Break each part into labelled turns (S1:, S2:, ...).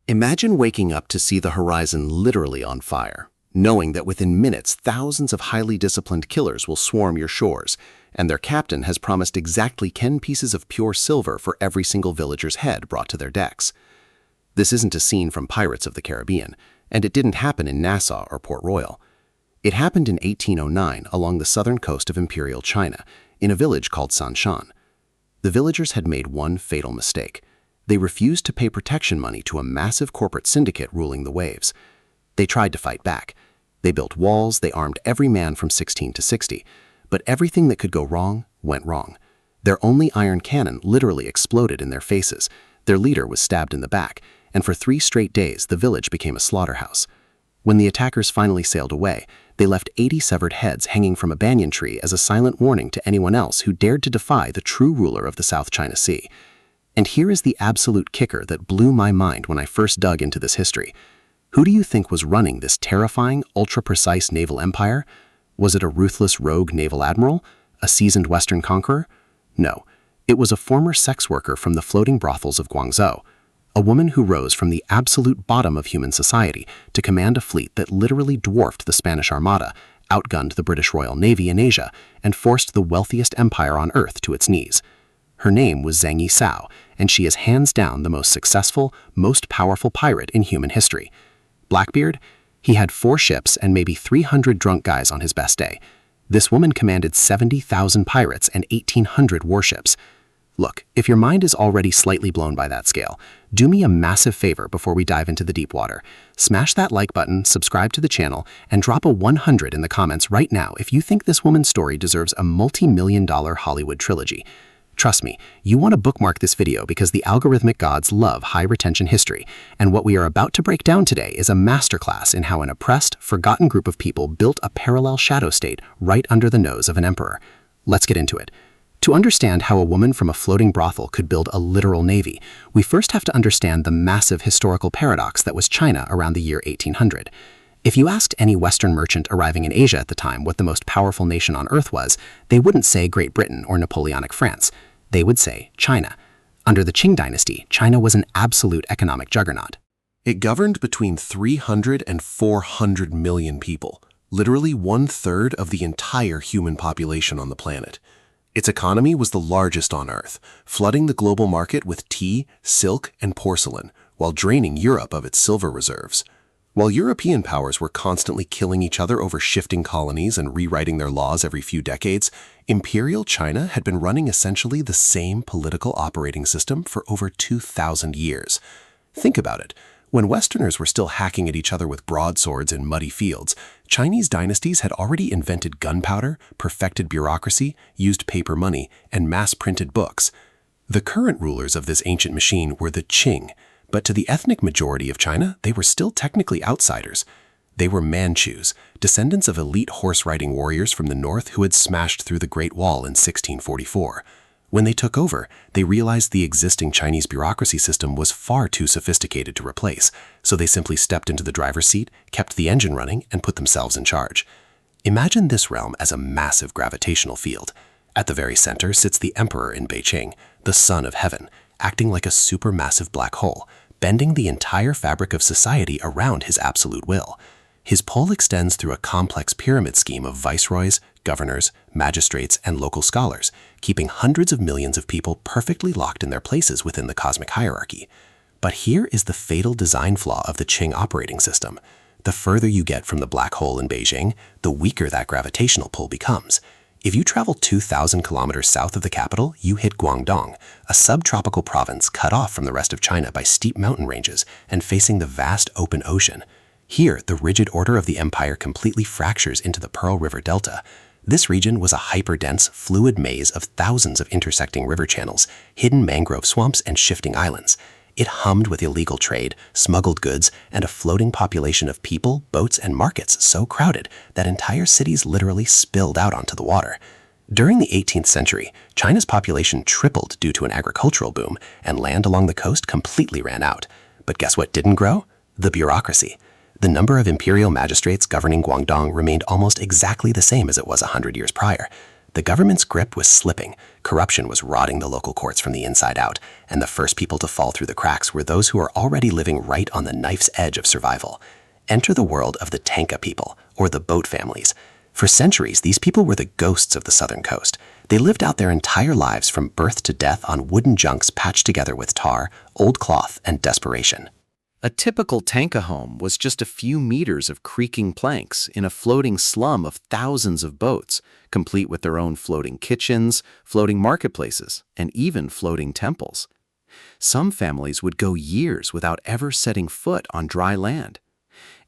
S1: Imagine waking up to see the horizon literally on fire, knowing that within minutes thousands of highly disciplined killers will swarm your shores, and their captain has promised exactly 10 pieces of pure silver for every single villager's head brought to their decks. This isn't a scene from Pirates of the Caribbean, and it didn't happen in Nassau or Port Royal. It happened in 1809 along the southern coast of Imperial China, in a village called Sanshan. The villagers had made one fatal mistake. They refused to pay protection money to a massive corporate syndicate ruling the waves. They tried to fight back. They built walls, they armed every man from 16 to 60, but everything that could go wrong went wrong. Their only iron cannon literally exploded in their faces. Their leader was stabbed in the back, and for 3 straight days the village became a slaughterhouse. When the attackers finally sailed away, they left 80 severed heads hanging from a banyan tree as a silent warning to anyone else who dared to defy the true ruler of the South China Sea. And here is the absolute kicker that blew my mind when I first dug into this history. Who do you think was running this terrifying, ultra-precise naval empire? Was it a ruthless rogue naval admiral? A seasoned Western conqueror? No, it was a former sex worker from the floating brothels of Guangzhou. A woman who rose from the absolute bottom of human society to command a fleet that literally dwarfed the Spanish Armada, outgunned the British Royal Navy in Asia, and forced the wealthiest empire on earth to its knees. Her name was Zheng Yi Sao, and she is hands down the most successful, most powerful pirate in human history. Blackbeard? He had 4 ships and maybe 300 drunk guys on his best day. This woman commanded 70,000 pirates and 1,800 warships. Look, if your mind is already slightly blown by that scale, do me a massive favor before we dive into the deep water. Smash that like button, subscribe to the channel, and drop a 100 in the comments right now if you think this woman's story deserves a multi-million-dollar Hollywood trilogy. Trust me, you want to bookmark this video because the algorithmic gods love high-retention history, and what we are about to break down today is a masterclass in how an oppressed, forgotten group of people built a parallel shadow state right under the nose of an emperor. Let's get into it. To understand how a woman from a floating brothel could build a literal navy, we first have to understand the massive historical paradox that was China around the year 1800. If you asked any Western merchant arriving in Asia at the time what the most powerful nation on earth was, they wouldn't say Great Britain or Napoleonic France. They would say China. Under the Qing Dynasty, China was an absolute economic juggernaut.
S2: It governed between 300 and 400 million people, literally 1/3 of the entire human population on the planet. Its economy was the largest on Earth, flooding the global market with tea, silk, and porcelain, while draining Europe of its silver reserves. While European powers were constantly killing each other over shifting colonies and rewriting their laws every few decades, Imperial China had been running essentially the same political operating system for over 2,000 years. Think about it. When Westerners were still hacking at each other with broadswords in muddy fields, Chinese dynasties had already invented gunpowder, perfected bureaucracy, used paper money, and mass-printed books. The current rulers of this ancient machine were the Qing, but to the ethnic majority of China, they were still technically outsiders. They were Manchus, descendants of elite horse-riding warriors from the north who had smashed through the Great Wall in 1644. When they took over, they realized the existing Chinese bureaucracy system was far too sophisticated to replace, so they simply stepped into the driver's seat, kept the engine running, and put themselves in charge. Imagine this realm as a massive gravitational field. At the very center sits the emperor in Beijing, the son of heaven, acting like a supermassive black hole, bending the entire fabric of society around his absolute will. His pull extends through a complex pyramid scheme of viceroys, governors, magistrates, and local scholars, keeping hundreds of millions of people perfectly locked in their places within the cosmic hierarchy. But here is the fatal design flaw of the Qing operating system. The further you get from the black hole in Beijing, the weaker that gravitational pull becomes. If you travel 2,000 kilometers south of the capital, you hit Guangdong, a subtropical province cut off from the rest of China by steep mountain ranges and facing the vast open ocean. Here, the rigid order of the empire completely fractures into the Pearl River Delta. This region was a hyper-dense, fluid maze of thousands of intersecting river channels, hidden mangrove swamps, and shifting islands. It hummed with illegal trade, smuggled goods, and a floating population of people, boats, and markets so crowded that entire cities literally spilled out onto the water. During the 18th century, China's population tripled due to an agricultural boom, and land along the coast completely ran out. But guess what didn't grow? The bureaucracy. The number of imperial magistrates governing Guangdong remained almost exactly the same as it was 100 years prior. The government's grip was slipping, corruption was rotting the local courts from the inside out, and the first people to fall through the cracks were those who were already living right on the knife's edge of survival. Enter the world of the Tanka people, or the boat families. For centuries, these people were the ghosts of the southern coast. They lived out their entire lives from birth to death on wooden junks patched together with tar, old cloth, and desperation.
S1: A typical Tanka home was just a few meters of creaking planks in a floating slum of thousands of boats, complete with their own floating kitchens, floating marketplaces, and even floating temples. Some families would go years without ever setting foot on dry land.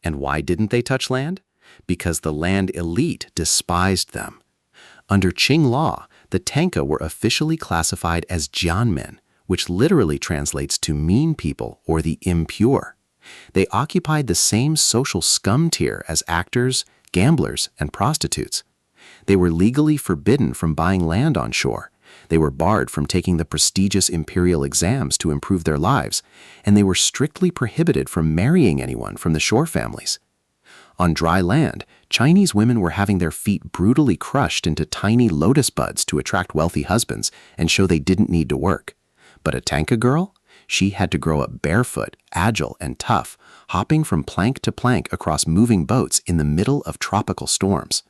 S1: And why didn't they touch land? Because the land elite despised them. Under Qing law, the Tanka were officially classified as jianmen, which literally translates to mean people or the impure. They occupied the same social scum tier as actors, gamblers, and prostitutes. They were legally forbidden from buying land on shore. They were barred from taking the prestigious imperial exams to improve their lives, and they were strictly prohibited from marrying anyone from the shore families. On dry land, Chinese women were having their feet brutally crushed into tiny lotus buds to attract wealthy husbands and show they didn't need to work. But a Tanka girl? She had to grow up barefoot, agile, and tough, hopping from plank to plank across moving boats in the middle of tropical storms.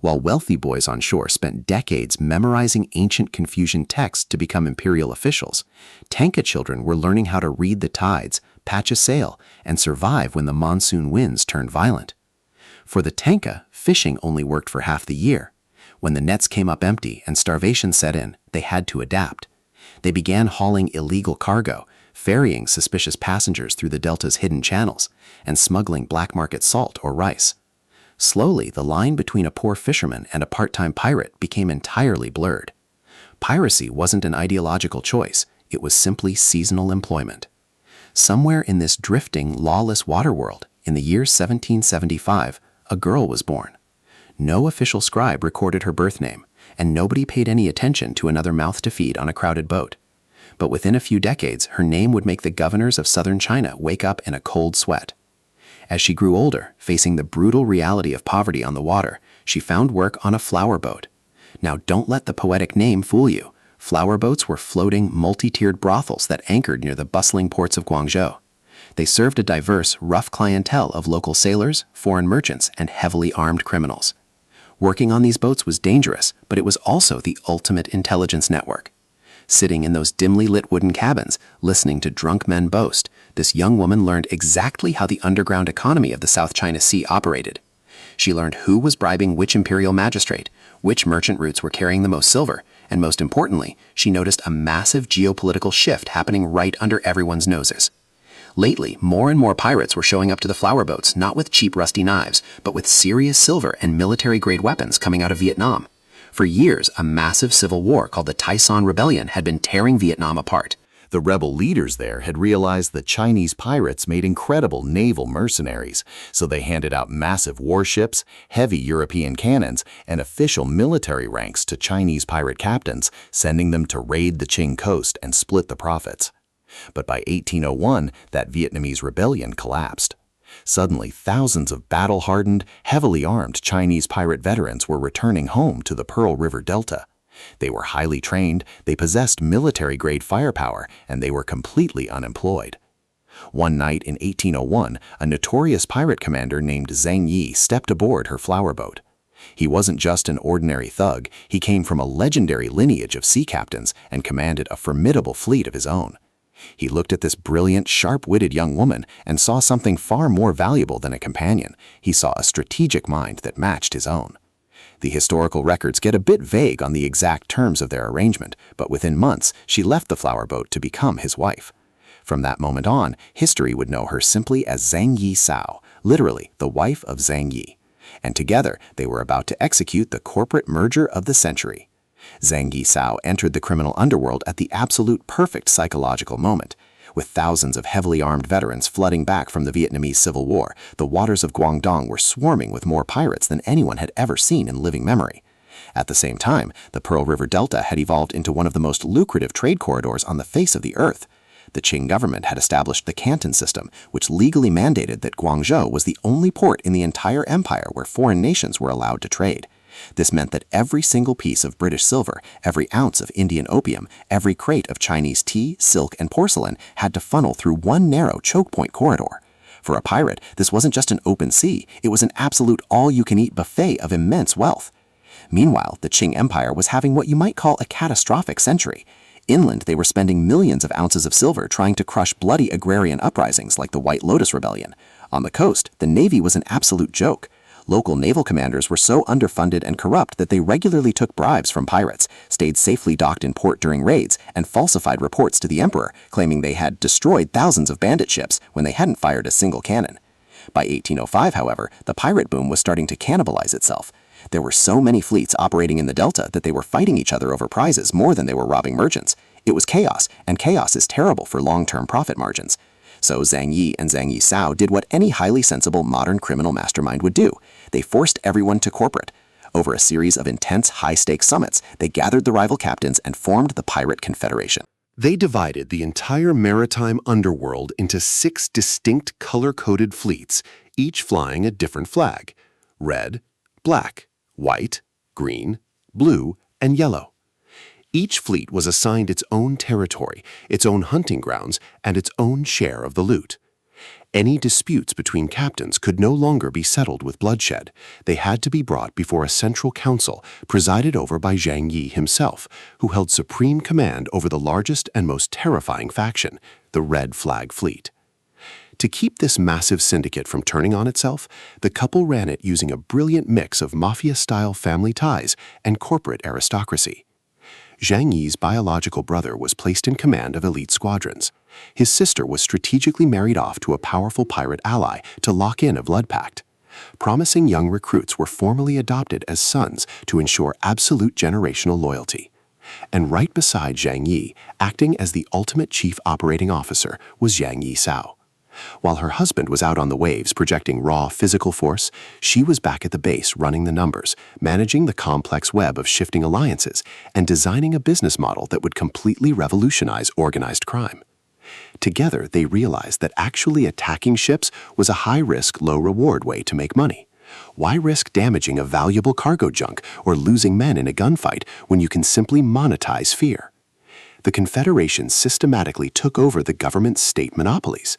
S1: While wealthy boys on shore spent decades memorizing ancient Confucian texts to become imperial officials, Tanka children were learning how to read the tides, patch a sail, and survive when the monsoon winds turned violent. For the Tanka, fishing only worked for half the year. When the nets came up empty and starvation set in, they had to adapt. They began hauling illegal cargo, ferrying suspicious passengers through the delta's hidden channels, and smuggling black market salt or rice. Slowly, the line between a poor fisherman and a part-time pirate became entirely blurred. Piracy wasn't an ideological choice, it was simply seasonal employment. Somewhere in this drifting, lawless waterworld, in the year 1775, a girl was born. No official scribe recorded her birth name, and nobody paid any attention to another mouth to feed on a crowded boat. But within a few decades, her name would make the governors of southern China wake up in a cold sweat. As she grew older, facing the brutal reality of poverty on the water, she found work on a flower boat. Now don't let the poetic name fool you. Flower boats were floating, multi-tiered brothels that anchored near the bustling ports of Guangzhou. They served a diverse, rough clientele of local sailors, foreign merchants, and heavily armed criminals. Working on these boats was dangerous, but it was also the ultimate intelligence network. Sitting in those dimly lit wooden cabins, listening to drunk men boast, this young woman learned exactly how the underground economy of the South China Sea operated. She learned who was bribing which imperial magistrate, which merchant routes were carrying the most silver, and most importantly, she noticed a massive geopolitical shift happening right under everyone's noses. Lately, more and more pirates were showing up to the flower boats not with cheap rusty knives, but with serious silver and military-grade weapons coming out of Vietnam. For years, a massive civil war called the Tai Son Rebellion had been tearing Vietnam apart.
S3: The rebel leaders there had realized that Chinese pirates made incredible naval mercenaries, so they handed out massive warships, heavy European cannons, and official military ranks to Chinese pirate captains, sending them to raid the Qing coast and split the profits. But by 1801, that Vietnamese rebellion collapsed. Suddenly, thousands of battle-hardened, heavily armed Chinese pirate veterans were returning home to the Pearl River Delta. They were highly trained, they possessed military-grade firepower, and they were completely unemployed. One night in 1801, a notorious pirate commander named Zheng Yi stepped aboard her flower boat. He wasn't just an ordinary thug, he came from a legendary lineage of sea captains and commanded a formidable fleet of his own. He looked at this brilliant, sharp-witted young woman and saw something far more valuable than a companion. He saw a strategic mind that matched his own. The historical records get a bit vague on the exact terms of their arrangement, but within months, she left the flower boat to become his wife. From that moment on, history would know her simply as Zheng Yi Sao, literally the wife of Zheng Yi. And together, they were about to execute the corporate merger of the century. Zheng Yi Sao entered the criminal underworld at the absolute perfect psychological moment. With thousands of heavily armed veterans flooding back from the Vietnamese Civil War, the waters of Guangdong were swarming with more pirates than anyone had ever seen in living memory. At the same time, the Pearl River Delta had evolved into one of the most lucrative trade corridors on the face of the earth. The Qing government had established the Canton system, which legally mandated that Guangzhou was the only port in the entire empire where foreign nations were allowed to trade. This meant that every single piece of British silver, every ounce of Indian opium, every crate of Chinese tea, silk, and porcelain had to funnel through one narrow choke point corridor. For a pirate, this wasn't just an open sea, it was an absolute all-you-can-eat buffet of immense wealth. Meanwhile, the Qing Empire was having what you might call a catastrophic century. Inland, they were spending millions of ounces of silver trying to crush bloody agrarian uprisings like the White Lotus Rebellion. On the coast, the navy was an absolute joke. Local naval commanders were so underfunded and corrupt that they regularly took bribes from pirates, stayed safely docked in port during raids, and falsified reports to the emperor, claiming they had destroyed thousands of bandit ships when they hadn't fired a single cannon. By 1805, however, the pirate boom was starting to cannibalize itself. There were so many fleets operating in the Delta that they were fighting each other over prizes more than they were robbing merchants. It was chaos, and chaos is terrible for long-term profit margins. So Zheng Yi and Zheng Yi Sao did what any highly sensible modern criminal mastermind would do. They forced everyone to corporate. Over a series of intense high-stakes summits, they gathered the rival captains and formed the Pirate Confederation.
S2: They divided the entire maritime underworld into 6 distinct color-coded fleets, each flying a different flag: red, black, white, green, blue, and yellow. Each fleet was assigned its own territory, its own hunting grounds, and its own share of the loot. Any disputes between captains could no longer be settled with bloodshed. They had to be brought before a central council presided over by Zheng Yi himself, who held supreme command over the largest and most terrifying faction, the Red Flag Fleet. To keep this massive syndicate from turning on itself, the couple ran it using a brilliant mix of mafia-style family ties and corporate aristocracy. Zheng Yi's biological brother was placed in command of elite squadrons. His sister was strategically married off to a powerful pirate ally to lock in a blood pact. Promising young recruits were formally adopted as sons to ensure absolute generational loyalty. And right beside Zheng Yi, acting as the ultimate chief operating officer, was Zheng Yi Sao. While her husband was out on the waves projecting raw physical force, she was back at the base running the numbers, managing the complex web of shifting alliances, and designing a business model that would completely revolutionize organized crime. Together, they realized that actually attacking ships was a high-risk, low-reward way to make money. Why risk damaging a valuable cargo junk or losing men in a gunfight when you can simply monetize fear? The Confederation systematically took over the government's state monopolies.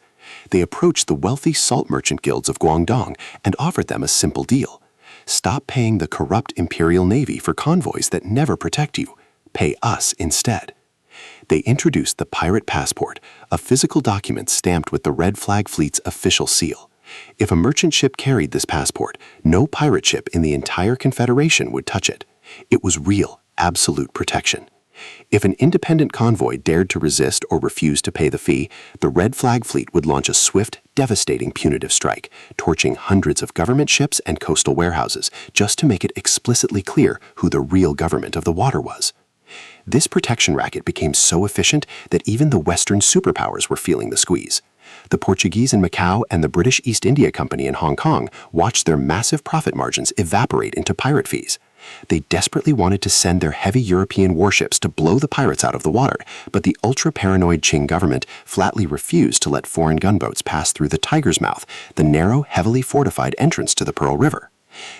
S2: They approached the wealthy salt merchant guilds of Guangdong and offered them a simple deal. Stop paying the corrupt Imperial Navy for convoys that never protect you. Pay us instead. They introduced the Pirate Passport, a physical document stamped with the Red Flag Fleet's official seal. If a merchant ship carried this passport, no pirate ship in the entire Confederation would touch it. It was real, absolute protection. If an independent convoy dared to resist or refuse to pay the fee, the Red Flag Fleet would launch a swift, devastating punitive strike, torching hundreds of government ships and coastal warehouses, just to make it explicitly clear who the real government of the water was. This protection racket became so efficient that even the Western superpowers were feeling the squeeze. The Portuguese in Macau and the British East India Company in Hong Kong watched their massive profit margins evaporate into pirate fees. They desperately wanted to send their heavy European warships to blow the pirates out of the water, but the ultra-paranoid Qing government flatly refused to let foreign gunboats pass through the Tiger's Mouth, the narrow, heavily fortified entrance to the Pearl River.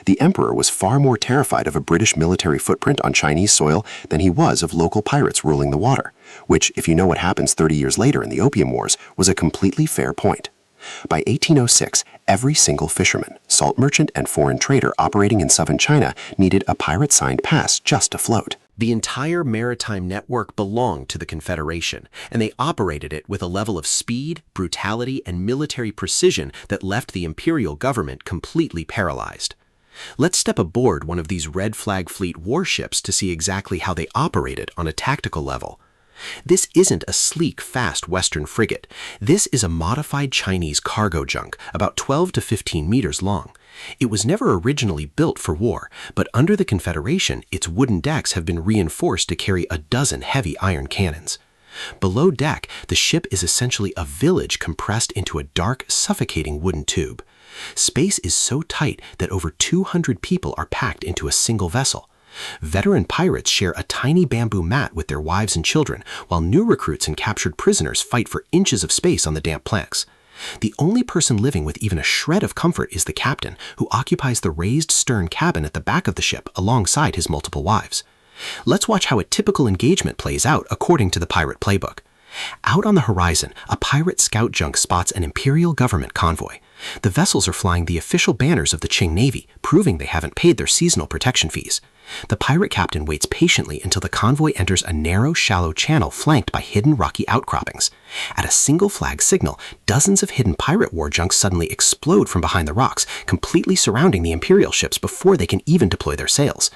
S2: The emperor was far more terrified of a British military footprint on Chinese soil than he was of local pirates ruling the water, which, if you know what happens 30 years later in the Opium Wars, was a completely fair point. By 1806, every single fisherman, salt merchant, and foreign trader operating in southern China needed a pirate-signed pass just to float.
S1: The entire maritime network belonged to the Confederation, and they operated it with a level of speed, brutality, and military precision that left the Imperial government completely paralyzed. Let's step aboard one of these Red Flag Fleet warships to see exactly how they operated on a tactical level. This isn't a sleek, fast Western frigate. This is a modified Chinese cargo junk, about 12 to 15 meters long. It was never originally built for war, but under the Confederation, its wooden decks have been reinforced to carry a dozen heavy iron cannons. Below deck, the ship is essentially a village compressed into a dark, suffocating wooden tube. Space is so tight that over 200 people are packed into a single vessel. Veteran pirates share a tiny bamboo mat with their wives and children, while new recruits and captured prisoners fight for inches of space on the damp planks.
S2: The only person living with even a shred of comfort is the captain, who occupies the raised stern cabin at the back of the ship alongside his multiple wives. Let's watch how a typical engagement plays out according to the pirate playbook. Out on the horizon, a pirate scout junk spots an Imperial government convoy. The vessels are flying the official banners of the Qing Navy, proving they haven't paid their seasonal protection fees. The pirate captain waits patiently until the convoy enters a narrow, shallow channel flanked by hidden rocky outcroppings. At a single flag signal, dozens of hidden pirate war junks suddenly explode from behind the rocks, completely surrounding the Imperial ships before they can even deploy their sails.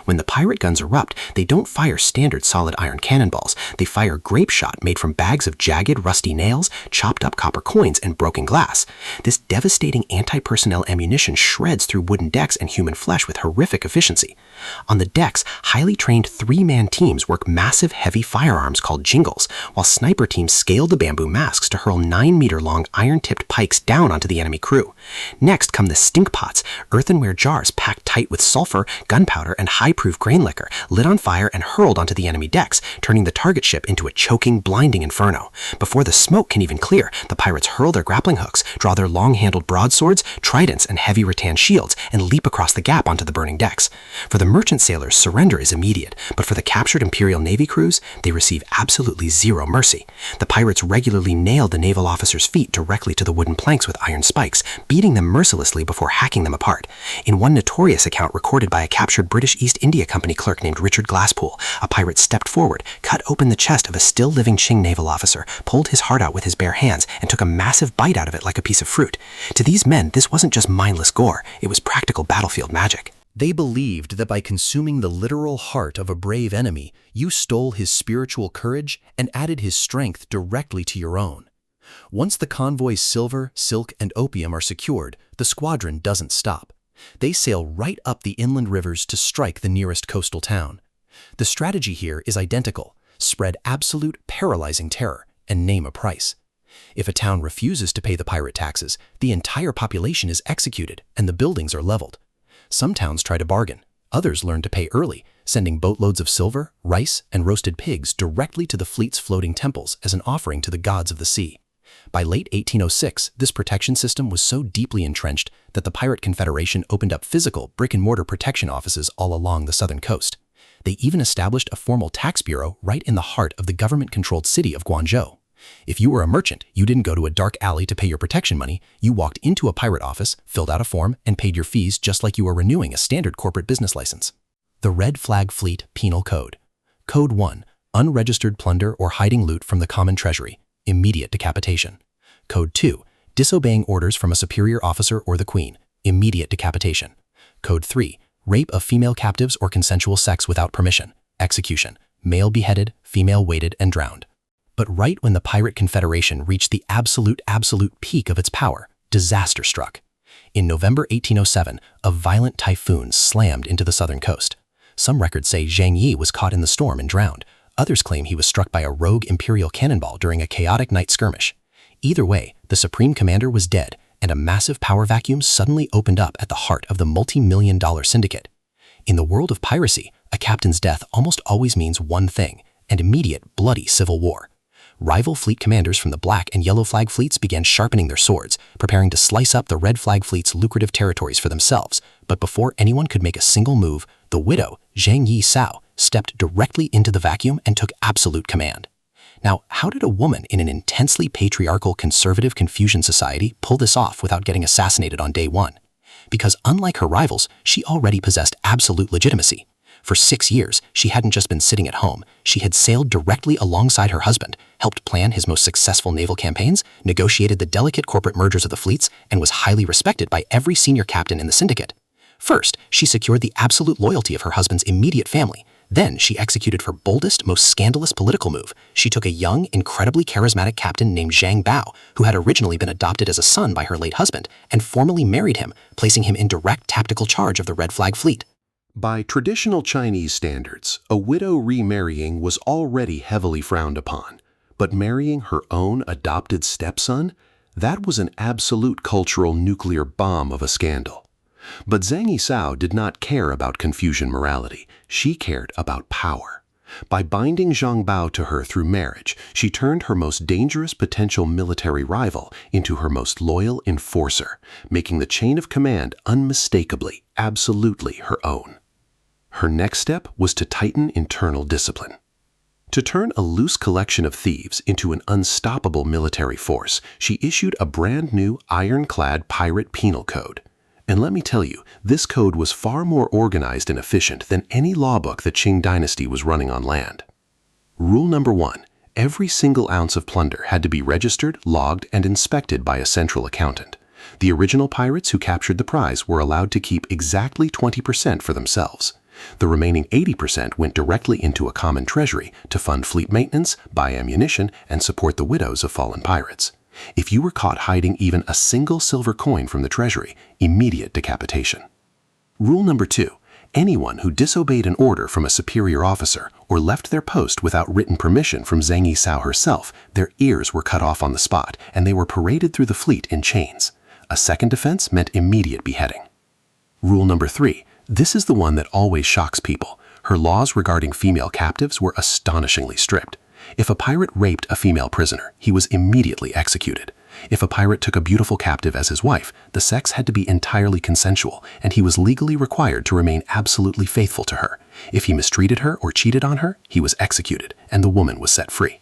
S2: When the pirate guns erupt, they don't fire standard solid iron cannonballs. They fire grape shot made from bags of jagged, rusty nails, chopped up copper coins, and broken glass. This devastating anti-personnel ammunition shreds through wooden decks and human flesh with horrific efficiency. On the decks, highly trained three-man teams work massive, heavy firearms called jingles, while sniper teams scale the bamboo masks to hurl 9-meter-long iron-tipped pikes down onto the enemy crew. Next come the stink pots, earthenware jars packed tight with sulfur, gunpowder, and high-proof grain liquor, lit on fire and hurled onto the enemy decks, turning the target ship into a choking, blinding inferno. Before the smoke can even clear, the pirates hurl their grappling hooks, draw their long-handled broadswords, tridents, and heavy rattan shields, and leap across the gap onto the burning decks. For the merchant sailors, surrender is immediate, but for the captured Imperial Navy crews, they receive absolutely zero mercy. The pirates regularly nailed the naval officers' feet directly to the wooden planks with iron spikes, beating them mercilessly before hacking them apart. In one notorious account recorded by a captured British East India Company clerk named Richard Glasspool, a pirate stepped forward, cut open the chest of a still-living Qing naval officer, pulled his heart out with his bare hands, and took a massive bite out of it like a piece of fruit. To these men, this wasn't just mindless gore, it was practical battlefield magic.
S1: They believed that by consuming the literal heart of a brave enemy, you stole his spiritual courage and added his strength directly to your own. Once the convoy's silver, silk, and opium are secured, the squadron doesn't stop. They sail right up the inland rivers to strike the nearest coastal town. The strategy here is identical: spread absolute, paralyzing terror and name a price. If a town refuses to pay the pirate taxes, the entire population is executed and the buildings are leveled. Some towns try to bargain. Others learn to pay early, sending boatloads of silver, rice, and roasted pigs directly to the fleet's floating temples as an offering to the gods of the sea. By late 1806, this protection system was so deeply entrenched that the Pirate Confederation opened up physical brick-and-mortar protection offices all along the southern coast. They even established a formal tax bureau right in the heart of the government-controlled city of Guangzhou. If you were a merchant, you didn't go to a dark alley to pay your protection money. You walked into a pirate office, filled out a form, and paid your fees just like you were renewing a standard corporate business license. The Red Flag Fleet Penal Code. Code 1. Unregistered plunder or hiding loot from the common treasury. Immediate decapitation. Code 2. Disobeying orders from a superior officer or the queen. Immediate decapitation. Code 3. Rape of female captives or consensual sex without permission. Execution. Male beheaded, female weighted, and drowned. But right when the Pirate Confederation reached the absolute peak of its power, disaster struck. In November 1807, a violent typhoon slammed into the southern coast. Some records say Zheng Yi was caught in the storm and drowned. Others claim he was struck by a rogue Imperial cannonball during a chaotic night skirmish. Either way, the Supreme Commander was dead, and a massive power vacuum suddenly opened up at the heart of the multi-million-dollar Syndicate. In the world of piracy, a captain's death almost always means one thing: an immediate, bloody civil war. Rival fleet commanders from the Black and Yellow Flag fleets began sharpening their swords, preparing to slice up the Red Flag fleet's lucrative territories for themselves. But before anyone could make a single move, the widow, Zheng Yi Sao, stepped directly into the vacuum and took absolute command. Now, how did a woman in an intensely patriarchal, conservative Confucian society pull this off without getting assassinated on day one? Because unlike her rivals, she already possessed absolute legitimacy. For 6 years, she hadn't just been sitting at home. She had sailed directly alongside her husband, helped plan his most successful naval campaigns, negotiated the delicate corporate mergers of the fleets, and was highly respected by every senior captain in the Syndicate. First, she secured the absolute loyalty of her husband's immediate family. Then she executed her boldest, most scandalous political move. She took a young, incredibly charismatic captain named Zhang Bao, who had originally been adopted as a son by her late husband, and formally married him, placing him in direct tactical charge of the Red Flag Fleet.
S2: By traditional Chinese standards, a widow remarrying was already heavily frowned upon. But marrying her own adopted stepson? That was an absolute cultural nuclear bomb of a scandal. But Zheng Yi Sao did not care about Confucian morality. She cared about power. By binding Zhang Bao to her through marriage, she turned her most dangerous potential military rival into her most loyal enforcer, making the chain of command unmistakably, absolutely her own. Her next step was to tighten internal discipline. To turn a loose collection of thieves into an unstoppable military force, she issued a brand new iron-clad pirate penal code. And let me tell you, this code was far more organized and efficient than any law book the Qing Dynasty was running on land. Rule number 1. Every single ounce of plunder had to be registered, logged, and inspected by a central accountant. The original pirates who captured the prize were allowed to keep exactly 20% for themselves. The remaining 80% went directly into a common treasury to fund fleet maintenance, buy ammunition, and support the widows of fallen pirates. If you were caught hiding even a single silver coin from the treasury, immediate decapitation. Rule number 2. Anyone who disobeyed an order from a superior officer or left their post without written permission from Zheng Yi Sao herself, their ears were cut off on the spot and they were paraded through the fleet in chains. A second offense meant immediate beheading. Rule number 3. This is the one that always shocks people. Her laws regarding female captives were astonishingly strict. If a pirate raped a female prisoner, he was immediately executed. If a pirate took a beautiful captive as his wife, the sex had to be entirely consensual, and he was legally required to remain absolutely faithful to her. If he mistreated her or cheated on her, he was executed, and the woman was set free.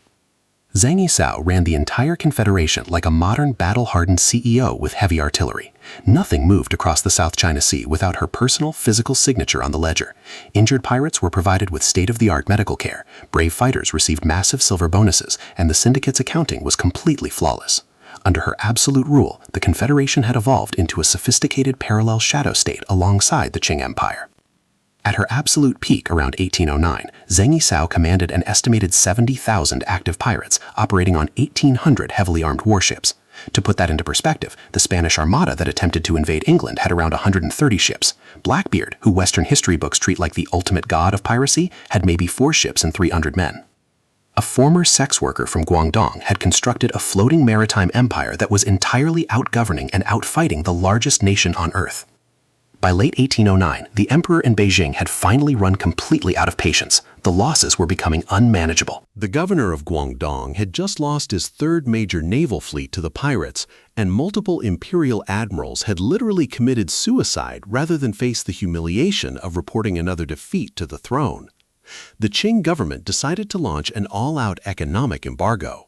S2: Zheng Yi Sao ran the entire confederation like a modern battle-hardened CEO with heavy artillery. Nothing moved across the South China Sea without her personal physical signature on the ledger. Injured pirates were provided with state-of-the-art medical care, brave fighters received massive silver bonuses, and the Syndicate's accounting was completely flawless. Under her absolute rule, the Confederation had evolved into a sophisticated parallel shadow state alongside the Qing Empire. At her absolute peak around 1809, Zheng Yi Sao commanded an estimated 70,000 active pirates operating on 1,800 heavily armed warships. To put that into perspective, the Spanish Armada that attempted to invade England had around 130 ships. Blackbeard, who Western history books treat like the ultimate god of piracy, had maybe 4 ships and 300 men. A former sex worker from Guangdong had constructed a floating maritime empire that was entirely outgoverning and outfighting the largest nation on Earth. By late 1809, the emperor in Beijing had finally run completely out of patience. The losses were becoming unmanageable. The governor of Guangdong had just lost his third major naval fleet to the pirates, and multiple imperial admirals had literally committed suicide rather than face the humiliation of reporting another defeat to the throne. The Qing government decided to launch an all-out economic embargo.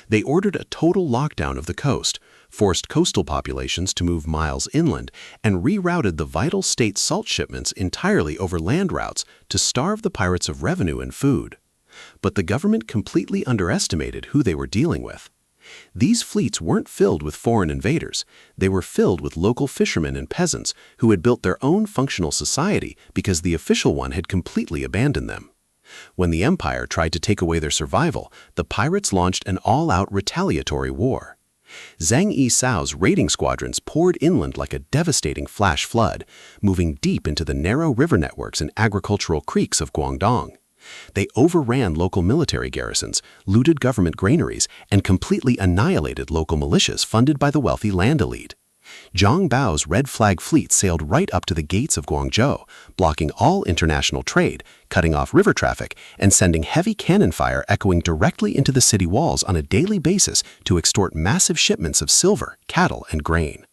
S2: They ordered a total lockdown of the coast, forced coastal populations to move miles inland, and rerouted the vital state salt shipments entirely over land routes to starve the pirates of revenue and food. But the government completely underestimated who they were dealing with. These fleets weren't filled with foreign invaders. They were filled with local fishermen and peasants who had built their own functional society because the official one had completely abandoned them. When the empire tried to take away their survival, the pirates launched an all-out retaliatory war. Zheng Yi Sao's raiding squadrons poured inland like a devastating flash flood, moving deep into the narrow river networks and agricultural creeks of Guangdong. They overran local military garrisons, looted government granaries, and completely annihilated local militias funded by the wealthy land elite. Zhang Bao's red flag fleet sailed right up to the gates of Guangzhou, blocking all international trade, cutting off river traffic, and sending heavy cannon fire echoing directly into the city walls on a daily basis to extort massive shipments of silver, cattle, and grain.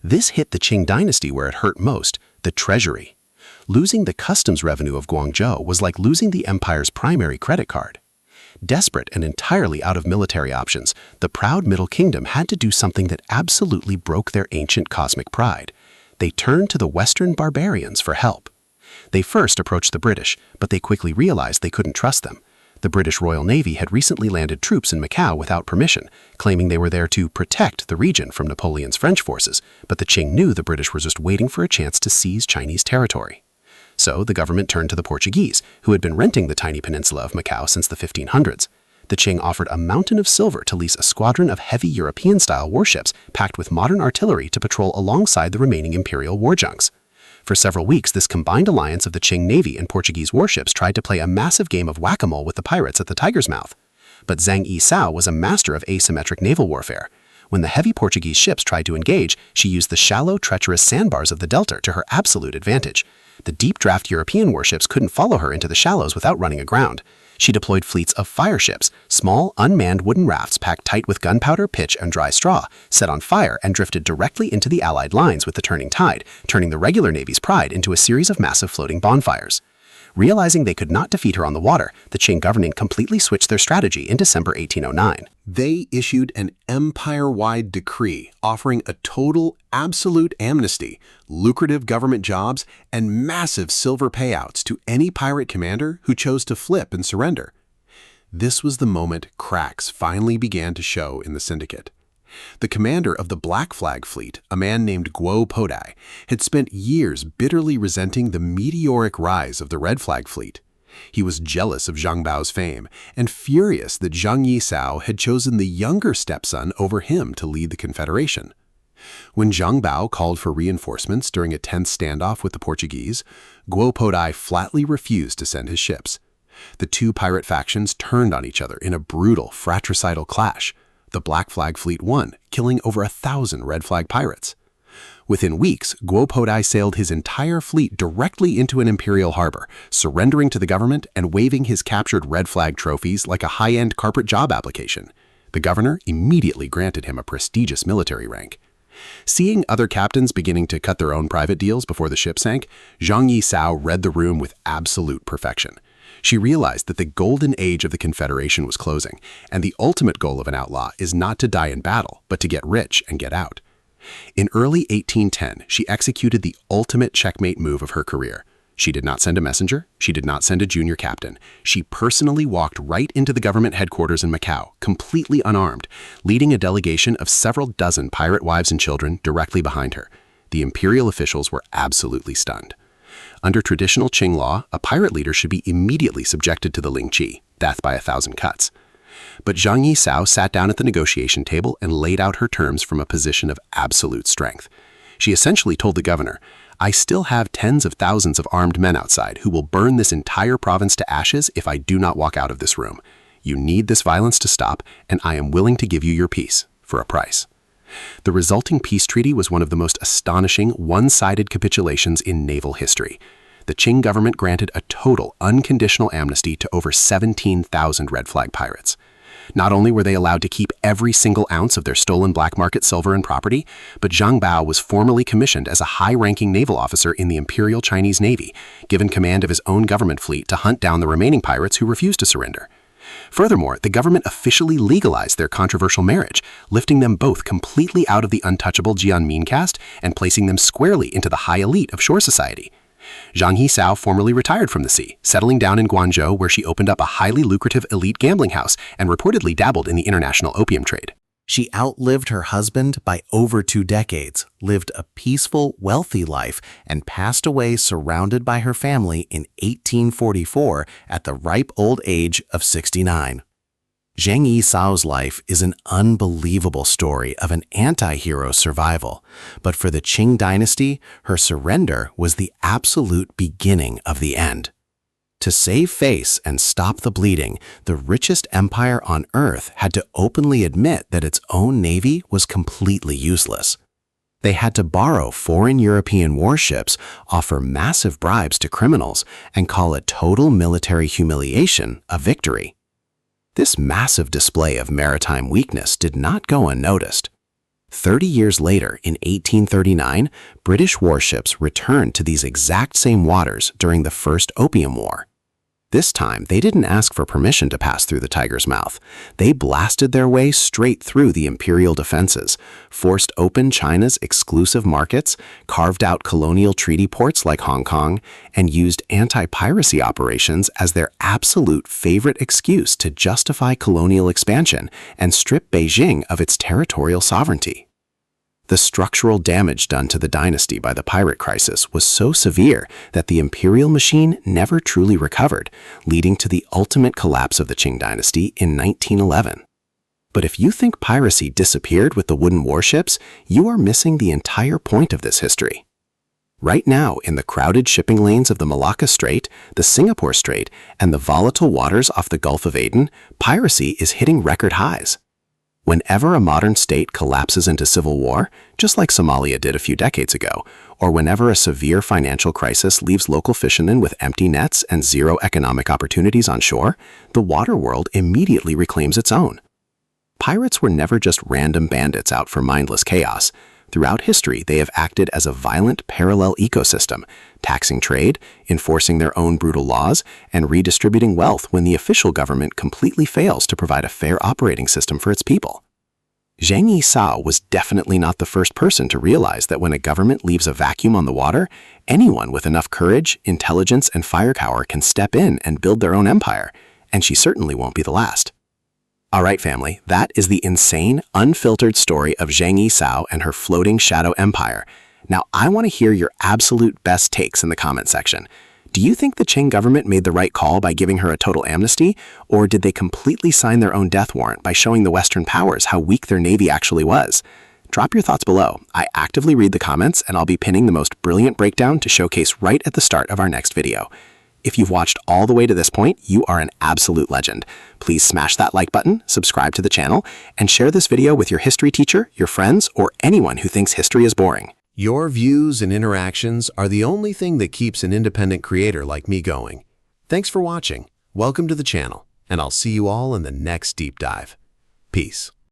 S2: This hit the Qing Dynasty where it hurt most, the treasury. Losing the customs revenue of Guangzhou was like losing the empire's primary credit card. Desperate and entirely out of military options, the proud Middle Kingdom had to do something that absolutely broke their ancient cosmic pride. They turned to the Western barbarians for help. They first approached the British, but they quickly realized they couldn't trust them. The British Royal Navy had recently landed troops in Macau without permission, claiming they were there to protect the region from Napoleon's French forces, but the Qing knew the British were just waiting for a chance to seize Chinese territory. So the government turned to the Portuguese, who had been renting the tiny peninsula of Macau since the 1500s. The Qing offered a mountain of silver to lease a squadron of heavy European-style warships packed with modern artillery to patrol alongside the remaining Imperial war junks. For several weeks, this combined alliance of the Qing Navy and Portuguese warships tried to play a massive game of whack-a-mole with the pirates at the Tiger's Mouth. But Zheng Yi Sao was a master of asymmetric naval warfare. When the heavy Portuguese ships tried to engage, she used the shallow, treacherous sandbars of the delta to her absolute advantage. The deep-draft European warships couldn't follow her into the shallows without running aground. She deployed fleets of fire ships, small, unmanned wooden rafts packed tight with gunpowder, pitch, and dry straw, set on fire and drifted directly into the Allied lines with the turning tide, turning the regular Navy's pride into a series of massive floating bonfires. Realizing they could not defeat her on the water, the Qing government completely switched their strategy in December 1809.
S1: They issued an empire-wide decree offering a total, absolute amnesty, lucrative government jobs, and massive silver payouts to any pirate commander who chose to flip and surrender. This was the moment cracks finally began to show in the Syndicate. The commander of the Black Flag Fleet, a man named Guo Podai, had spent years bitterly resenting the meteoric rise of the Red Flag Fleet. He was jealous of Zhang Bao's fame and furious that Zheng Yi Sao had chosen the younger stepson over him to lead the Confederation. When Zhang Bao called for reinforcements during a tense standoff with the Portuguese, Guo Podai flatly refused to send his ships. The two pirate factions turned on each other in a brutal, fratricidal clash. The Black Flag Fleet won, killing over 1,000 Red Flag pirates. Within weeks, Guo Podai sailed his entire fleet directly into an Imperial harbor, surrendering to the government and waving his captured Red Flag trophies like a high-end corporate job application. The governor immediately granted him a prestigious military rank. Seeing other captains beginning to cut their own private deals before the ship sank, Zheng Yi Sao read the room with absolute perfection. She realized that the golden age of the Confederation was closing, and the ultimate goal of an outlaw is not to die in battle, but to get rich and get out. In early 1810, she executed the ultimate checkmate move of her career. She did not send a messenger. She did not send a junior captain. She personally walked right into the government headquarters in Macau, completely unarmed, leading a delegation of several dozen pirate wives and children directly behind her. The Imperial officials were absolutely stunned. Under traditional Qing law, a pirate leader should be immediately subjected to the Ling Chi, death by 1,000 cuts. But Zheng Yi Sao sat down at the negotiation table and laid out her terms from a position of absolute strength. She essentially told the governor, "I still have tens of thousands of armed men outside who will burn this entire province to ashes if I do not walk out of this room. You need this violence to stop, and I am willing to give you your peace for a price." The resulting peace treaty was one of the most astonishing, one-sided capitulations in naval history. The Qing government granted a total, unconditional amnesty to over 17,000 Red Flag pirates. Not only were they allowed to keep every single ounce of their stolen black market silver and property, but Zhang Bao was formally commissioned as a high-ranking naval officer in the Imperial Chinese Navy, given command of his own government fleet to hunt down the remaining pirates who refused to surrender. Furthermore, the government officially legalized their controversial marriage, lifting them both completely out of the untouchable Jianmin caste and placing them squarely into the high elite of shore society. Zheng Yi Sao formally retired from the sea, settling down in Guangzhou where she opened up a highly lucrative elite gambling house and reportedly dabbled in the international opium trade. She outlived her husband by over 2 decades, lived a peaceful, wealthy life, and passed away surrounded by her family in 1844 at the ripe old age of 69. Zheng Yi Sao's life is an unbelievable story of an anti-hero survival, but for the Qing Dynasty, her surrender was the absolute beginning of the end. To save face and stop the bleeding, the richest empire on Earth had to openly admit that its own navy was completely useless. They had to borrow foreign European warships, offer massive bribes to criminals, and call a total military humiliation a victory. This massive display of maritime weakness did not go unnoticed. 30 years later, in 1839, British warships returned to these exact same waters during the First Opium War. This time, they didn't ask for permission to pass through the tiger's mouth. They blasted their way straight through the imperial defenses, forced open China's exclusive markets, carved out colonial treaty ports like Hong Kong, and used anti-piracy operations as their absolute favorite excuse to justify colonial expansion and strip Beijing of its territorial sovereignty. The structural damage done to the dynasty by the pirate crisis was so severe that the imperial machine never truly recovered, leading to the ultimate collapse of the Qing Dynasty in 1911. But if you think piracy disappeared with the wooden warships, you are missing the entire point of this history. Right now, in the crowded shipping lanes of the Malacca Strait, the Singapore Strait, and the volatile waters off the Gulf of Aden, piracy is hitting record highs.
S2: Whenever a modern state collapses into civil war, just like Somalia did a few decades ago, or whenever a severe financial crisis leaves local fishermen with empty nets and zero economic opportunities on shore, the water world immediately reclaims its own. Pirates were never just random bandits out for mindless chaos. Throughout history, they have acted as a violent parallel ecosystem, taxing trade, enforcing their own brutal laws, and redistributing wealth when the official government completely fails to provide a fair operating system for its people. Zheng Yi Sao was definitely not the first person to realize that when a government leaves a vacuum on the water, anyone with enough courage, intelligence, and firepower can step in and build their own empire, and she certainly won't be the last. All right, family, that is the insane, unfiltered story of Zheng Yi Sao and her floating shadow empire. Now, I want to hear your absolute best takes in the comment section. Do you think the Qing government made the right call by giving her a total amnesty, or did they completely sign their own death warrant by showing the Western powers how weak their navy actually was? Drop your thoughts below. I actively read the comments, and I'll be pinning the most brilliant breakdown to showcase right at the start of our next video. If you've watched all the way to this point, you are an absolute legend. Please smash that like button, subscribe to the channel, and share this video with your history teacher, your friends, or anyone who thinks history is boring.
S1: Your views and interactions are the only thing that keeps an independent creator like me going. Thanks for watching, welcome to the channel, and I'll see you all in the next deep dive. Peace.